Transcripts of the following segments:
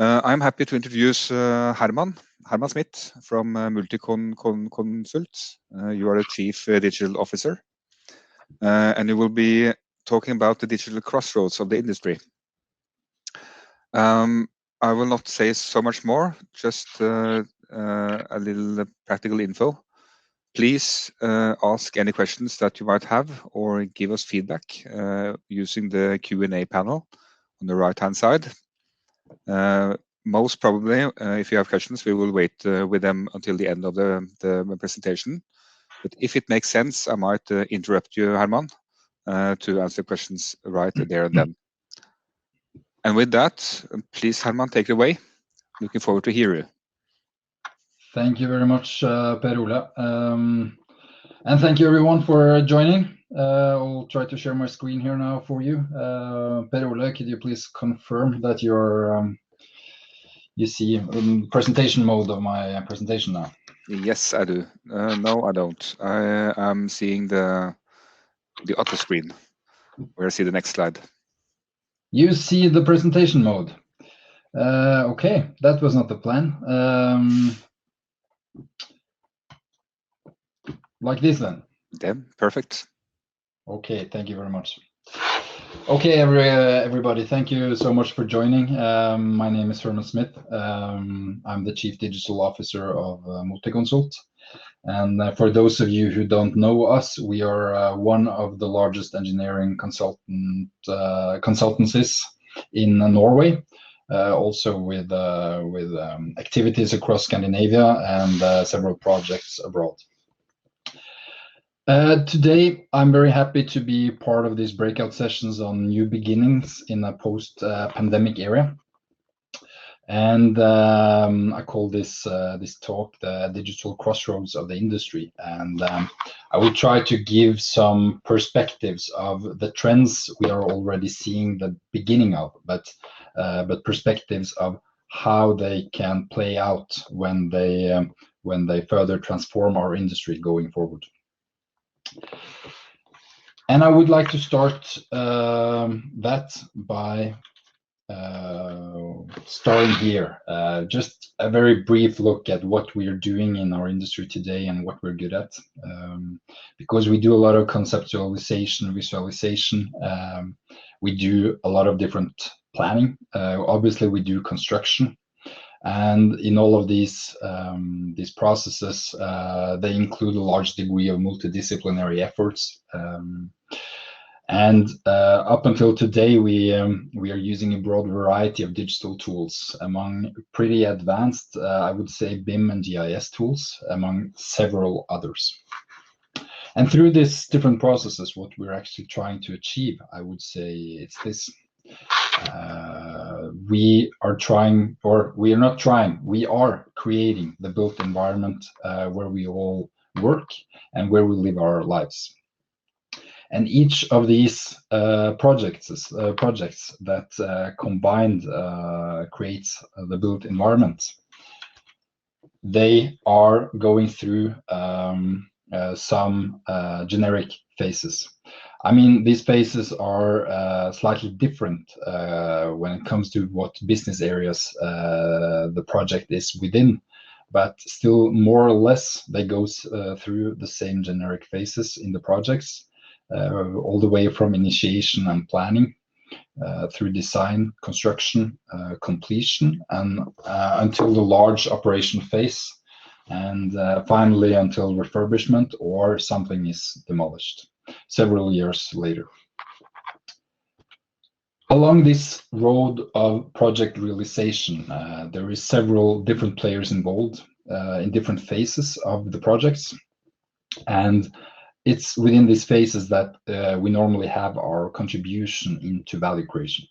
I'm happy to introduce Herman Smith from Multiconsult. You are the Chief Digital Officer, and you will be talking about the digital crossroads of the industry. I will not say so much more, just a little practical info. Please ask any questions that you might have or give us feedback using the Q&A panel on the right-hand side. Most probably, if you have questions, we will wait with them until the end of the presentation. But if it makes sense, I might interrupt you, Herman, to answer questions right there and then. And with that, please, Herman, take it away. Looking forward to hear you. Thank you very much, Per Ole. And thank you everyone for joining. I'll try to share my screen here now for you. Per Ole, could you please confirm that you see presentation mode of my presentation now? Yes, I do. No, I don't. I am seeing the auto screen where I see the next slide. You see the presentation mode. Okay, that was not the plan. Like this then? Yeah, perfect. Okay, thank you very much. Okay, everybody, thank you so much for joining. My name is Herman Smith. I'm the Chief Digital Officer of Multiconsult. And for those of you who don't know us, we are one of the largest engineering consultancies in Norway, also with activities across Scandinavia and several projects abroad. Today, I'm very happy to be part of these breakout sessions on new beginnings in a post-pandemic era. And I call this talk the digital crossroads of the industry. And I will try to give some perspectives of the trends we are already seeing the beginning of, but perspectives of how they can play out when they further transform our industry going forward. And I would like to start that by starting here. Just a very brief look at what we are doing in our industry today and what we're good at. Because we do a lot of conceptualization, visualization. We do a lot of different planning. Obviously, we do construction. And in all of these processes, they include a large degree of multidisciplinary efforts. And up until today, we are using a broad variety of digital tools, among pretty advanced, I would say, BIM and GIS tools, among several others. And through these different processes, what we're actually trying to achieve, I would say, it's this. We are trying, or we are not trying, we are creating the built environment where we all work and where we live our lives. And each of these projects that combined creates the built environment, they are going through some generic phases. I mean, these phases are slightly different when it comes to what business areas the project is within, but still more or less they go through the same generic phases in the projects, all the way from initiation and planning through design, construction, completion, and until the large operation phase, and finally until refurbishment or something is demolished several years later. Along this road of project realization, there is several different players involved in different phases of the projects, and it's within these phases that we normally have our contribution into value creation.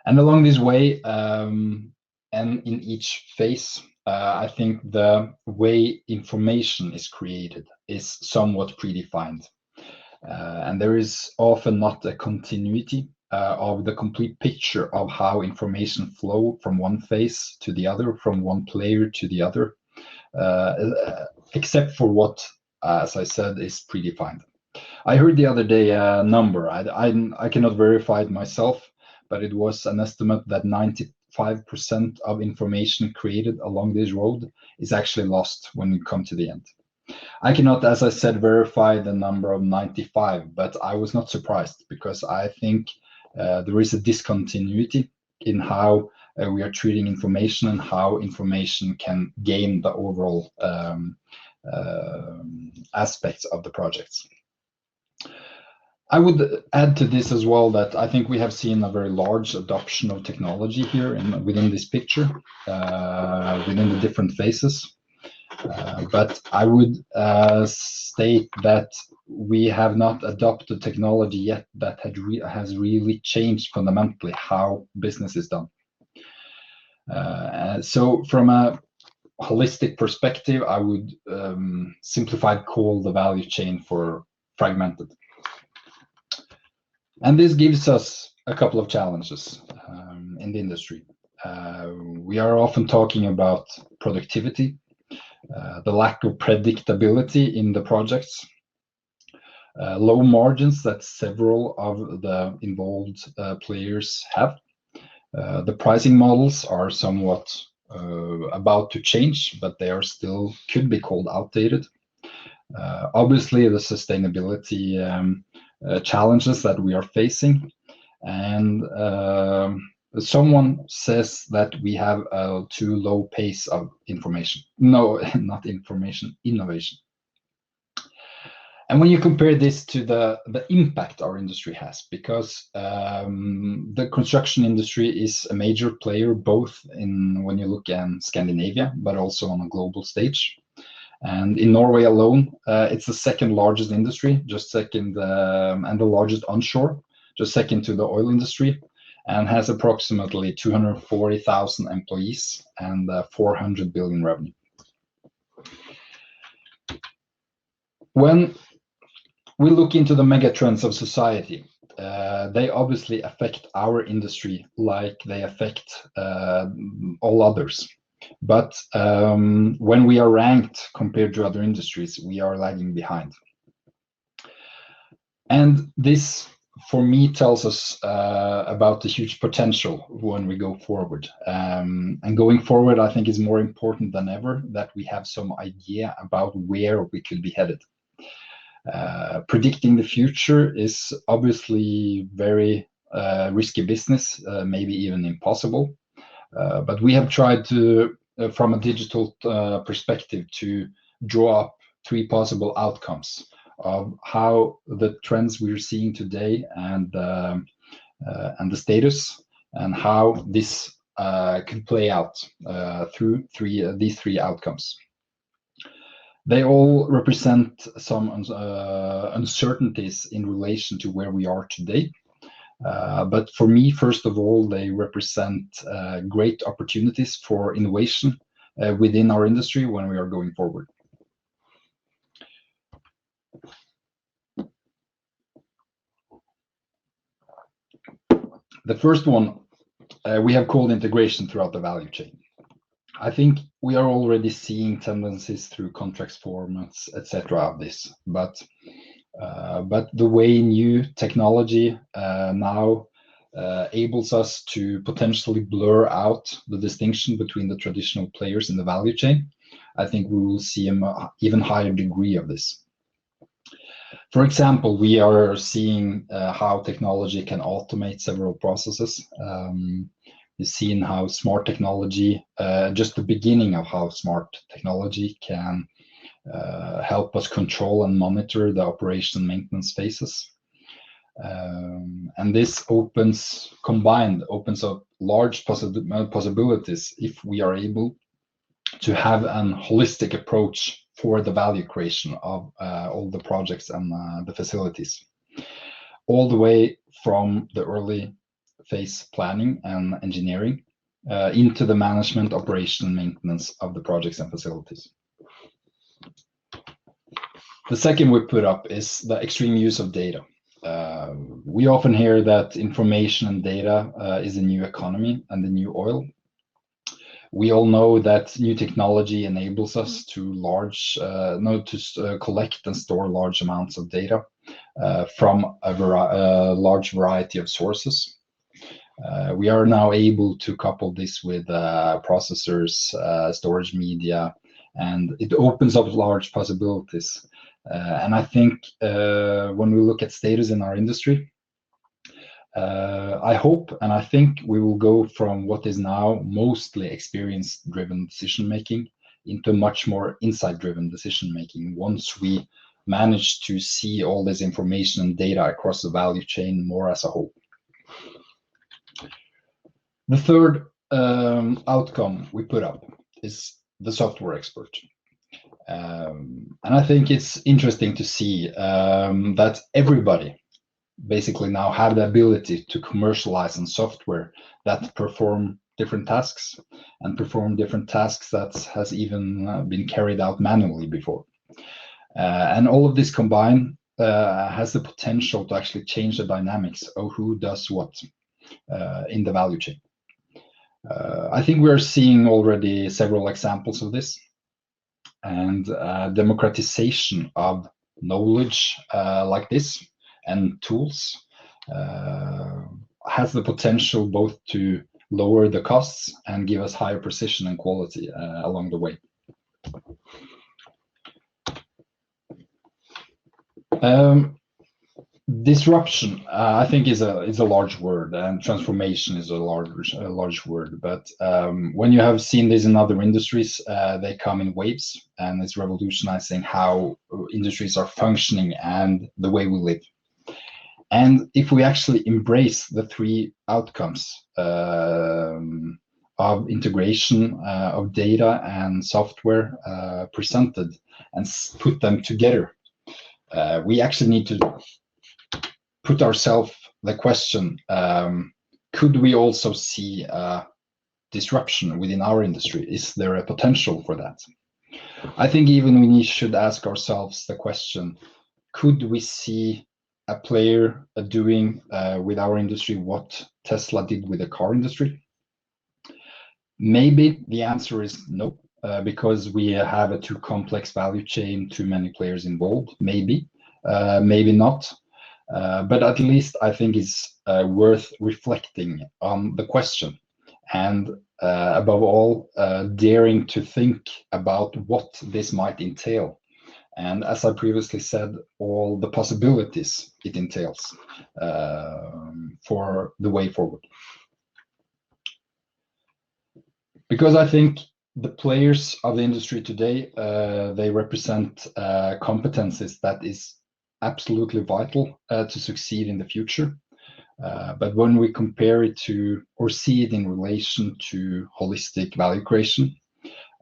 And along this way, and in each phase, I think the way information is created is somewhat predefined. And there is often not a continuity of the complete picture of how information flow from one phase to the other, from one player to the other, except for what, as I said, is predefined. I heard the other day a number, I cannot verify it myself, but it was an estimate that 95% of information created along this road is actually lost when you come to the end. I cannot, as I said, verify the number of 95, but I was not surprised, because I think there is a discontinuity in how we are treating information and how information can gain the overall aspects of the projects. I would add to this as well that I think we have seen a very large adoption of technology here within this picture, within the different phases. But I would state that we have not adopted technology yet that has really changed fundamentally how business is done. So from a holistic perspective, I would simplified call the value chain for fragmented. And this gives us a couple of challenges in the industry. We are often talking about productivity, the lack of predictability in the projects, low margins that several of the involved players have. The pricing models are somewhat about to change, but they are still could be called outdated. Obviously, the sustainability challenges that we are facing, and someone says that we have a too low pace of information. No, not information, innovation. And when you compare this to the impact our industry has, because the construction industry is a major player, both in when you look in Scandinavia, but also on a global stage. And in Norway alone, it's the second largest industry, just second, and the largest onshore, just second to the oil industry, and has approximately 240,000 employees and 400 billion revenue. When we look into the megatrends of society, they obviously affect our industry like they affect all others. But when we are ranked compared to other industries, we are lagging behind. And this, for me, tells us about the huge potential when we go forward. And going forward, I think is more important than ever that we have some idea about where we could be headed. Predicting the future is obviously very risky business, maybe even impossible. But we have tried to, from a digital perspective, to draw up 3 possible outcomes of how the trends we're seeing today and the status, and how this could play out through these 3 outcomes. They all represent some uncertainties in relation to where we are today. But for me, first of all, they represent great opportunities for innovation within our industry when we are going forward. The first one we have called integration throughout the value chain. I think we are already seeing tendencies through contracts formats, etc. of this, but the way new technology now enables us to potentially blur out the distinction between the traditional players in the value chain, I think we will see an even higher degree of this. For example, we are seeing how technology can automate several processes. You've seen how smart technology, just the beginning of how smart technology can help us control and monitor the operation and maintenance phases. And this combined opens up large possibilities if we are able to have a holistic approach for the value creation of all the projects and the facilities, all the way from the early phase planning and engineering into the management, operation, and maintenance of the projects and facilities. The second we put up is the extreme use of data. We often hear that information and data is the new economy and the new oil. We all know that new technology enables us to collect and store large amounts of data from a large variety of sources. We are now able to couple this with processors, storage media, and it opens up large possibilities. And I think when we look at status in our industry, I hope and I think we will go from what is now mostly experience-driven decision-making into much more insight-driven decision-making once we manage to see all this information and data across the value chain more as a whole. The third outcome we put up is the software expert. And I think it's interesting to see that everybody basically now have the ability to commercialize on software that perform different tasks and perform different tasks that has even been carried out manually before. And all of this combined has the potential to actually change the dynamics of who does what in the value chain. I think we're seeing already several examples of this, and democratization of knowledge like this and tools has the potential both to lower the costs and give us higher precision and quality along the way. Disruption, I think, is a large word, and transformation is a large word. But when you have seen this in other industries, they come in waves, and it's revolutionizing how industries are functioning and the way we live. And if we actually embrace the three outcomes of integration of data and software presented and put them together, we actually need to put ourselves the question, could we also see disruption within our industry? Is there a potential for that? I think even we should ask ourselves the question, could we see a player doing with our industry what Tesla did with the car industry? Maybe the answer is no, because we have a too complex value chain, too many players involved. Maybe, maybe not. But at least I think it's worth reflecting on the question, and above all, daring to think about what this might entail. And as I previously said, all the possibilities it entails for the way forward. Because I think the players of the industry today, they represent competencies that is absolutely vital to succeed in the future. But when we compare it to or see it in relation to holistic value creation,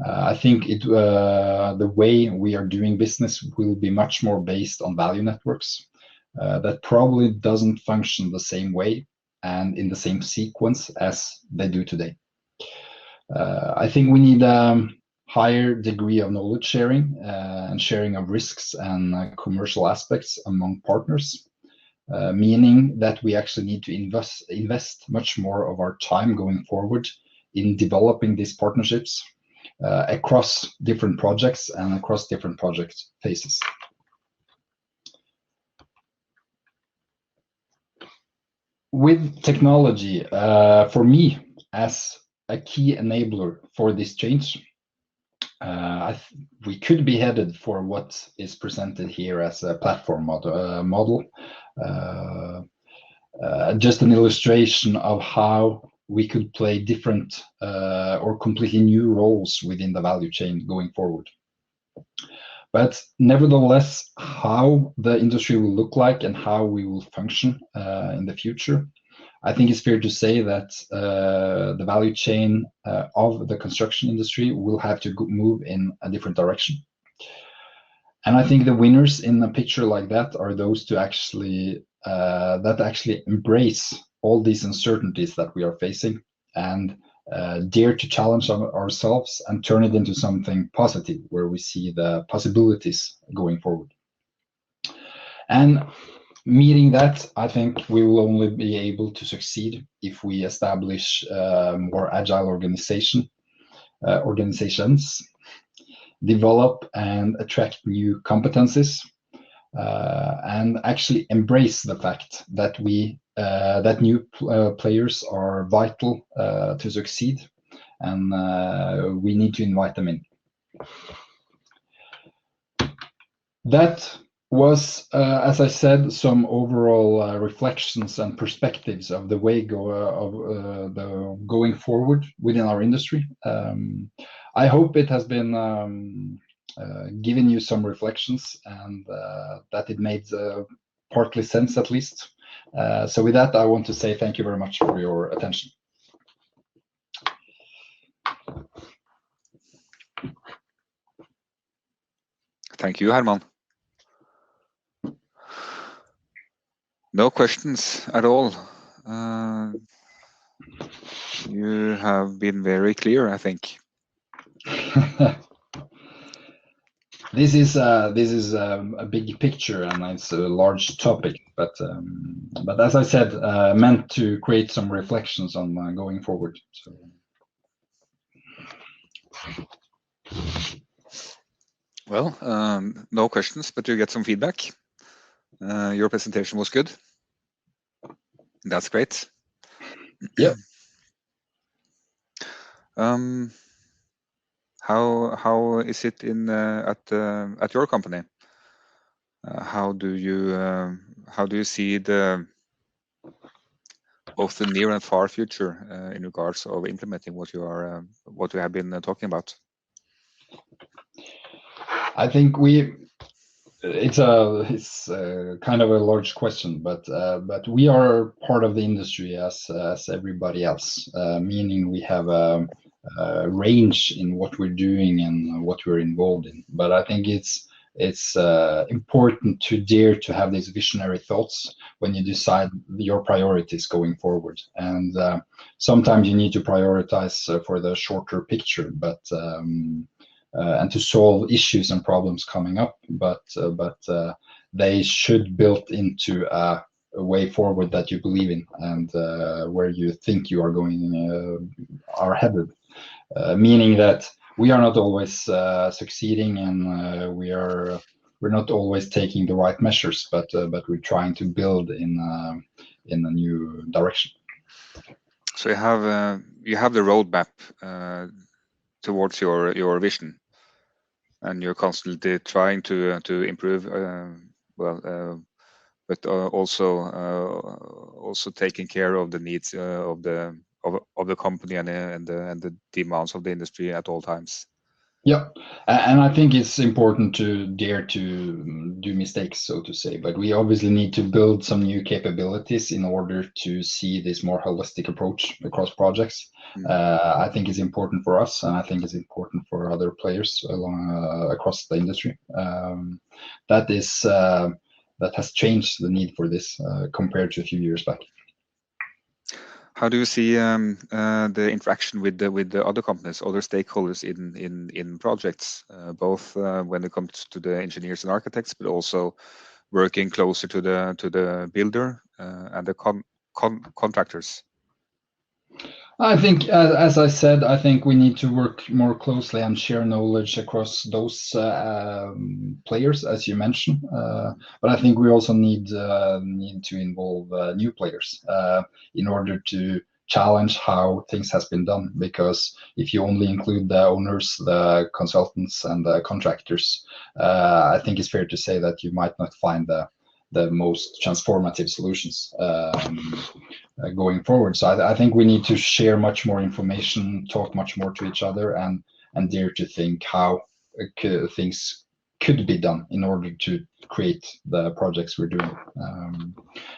I think the way we are doing business will be much more based on value networks that probably doesn't function the same way and in the same sequence as they do today. I think we need a higher degree of knowledge sharing and sharing of risks and commercial aspects among partners, meaning that we actually need to invest much more of our time going forward in developing these partnerships across different projects and across different project phases. With technology, for me, as a key enabler for this change, we could be headed for what is presented here as a platform model. Just an illustration of how we could play different or completely new roles within the value chain going forward. But nevertheless, how the industry will look like and how we will function in the future, I think it's fair to say that the value chain of the construction industry will have to move in a different direction. And I think the winners in a picture like that are those that actually embrace all these uncertainties that we are facing and dare to challenge ourselves and turn it into something positive, where we see the possibilities going forward. And meeting that, I think we will only be able to succeed if we establish more agile organizations, develop and attract new competencies, and actually embrace the fact that we that new players are vital to succeed, and we need to invite them in. That was, as I said, some overall reflections and perspectives of the way going forward within our industry. I hope it has been giving you some reflections, and that it made partly sense at least. So with that, I want to say thank you very much for your attention. Thank you, Herman. No questions at all. You have been very clear, I think. This is a big picture, and it's a large topic, but as I said, meant to create some reflections on going forward. So. Well, no questions, but you get some feedback. Your presentation was good. That's great. Yep. How is it in at your company? How do you see both the near and far future in regards of implementing what you have been talking about? I think it's kind of a large question, but we are part of the industry as everybody else, meaning we have a range in what we're doing and what we're involved in. But I think it's important to dare to have these visionary thoughts when you decide your priorities going forward. And sometimes you need to prioritize for the shorter picture, but and to solve issues and problems coming up, but they should build into a way forward that you believe in, and where you think you are going are headed, meaning that we are not always succeeding, and we're not always taking the right measures, but we're trying to build in a new direction. So you have the roadmap towards your vision, and you're constantly trying to improve. But also taking care of the needs of the company and the demands of the industry at all times. Yeah, and I think it's important to dare to do mistakes, so to say, but we obviously need to build some new capabilities in order to see this more holistic approach across projects. I think it's important for us, and I think it's important for other players across the industry. That has changed the need for this compared to a few years back. How do you see the interaction with the other companies, other stakeholders in projects, both when it comes to the engineers and architects, but also working closer to the builder and the contractors? I think, as I said, I think we need to work more closely and share knowledge across those players, as you mentioned. But I think we also need to involve new players in order to challenge how things has been done. Because if you only include the owners, the consultants, and the contractors, I think it's fair to say that you might not find the most transformative solutions going forward. So I think we need to share much more information, talk much more to each other, and dare to think how things could be done in order to create the projects we're doing,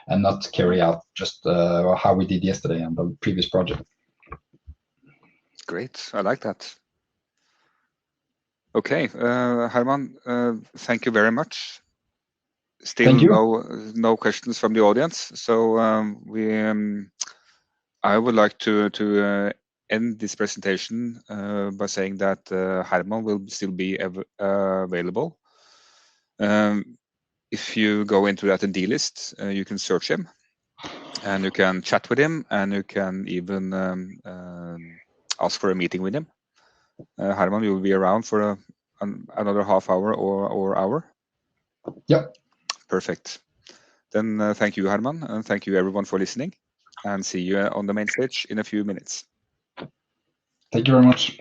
and not carry out just how we did yesterday and the previous project. Great, I like that. Okay, Herman, thank you very much. Still no questions from the audience, so I would like to end this presentation by saying that Herman will still be available. If you go into the attendee list, you can search him, and you can chat with him, and you can even ask for a meeting with him. Herman, you will be around for another half hour or hour? Yep. Perfect. Then thank you, Herman, and thank you everyone for listening, and see you on the main stage in a few minutes. Thank you very much.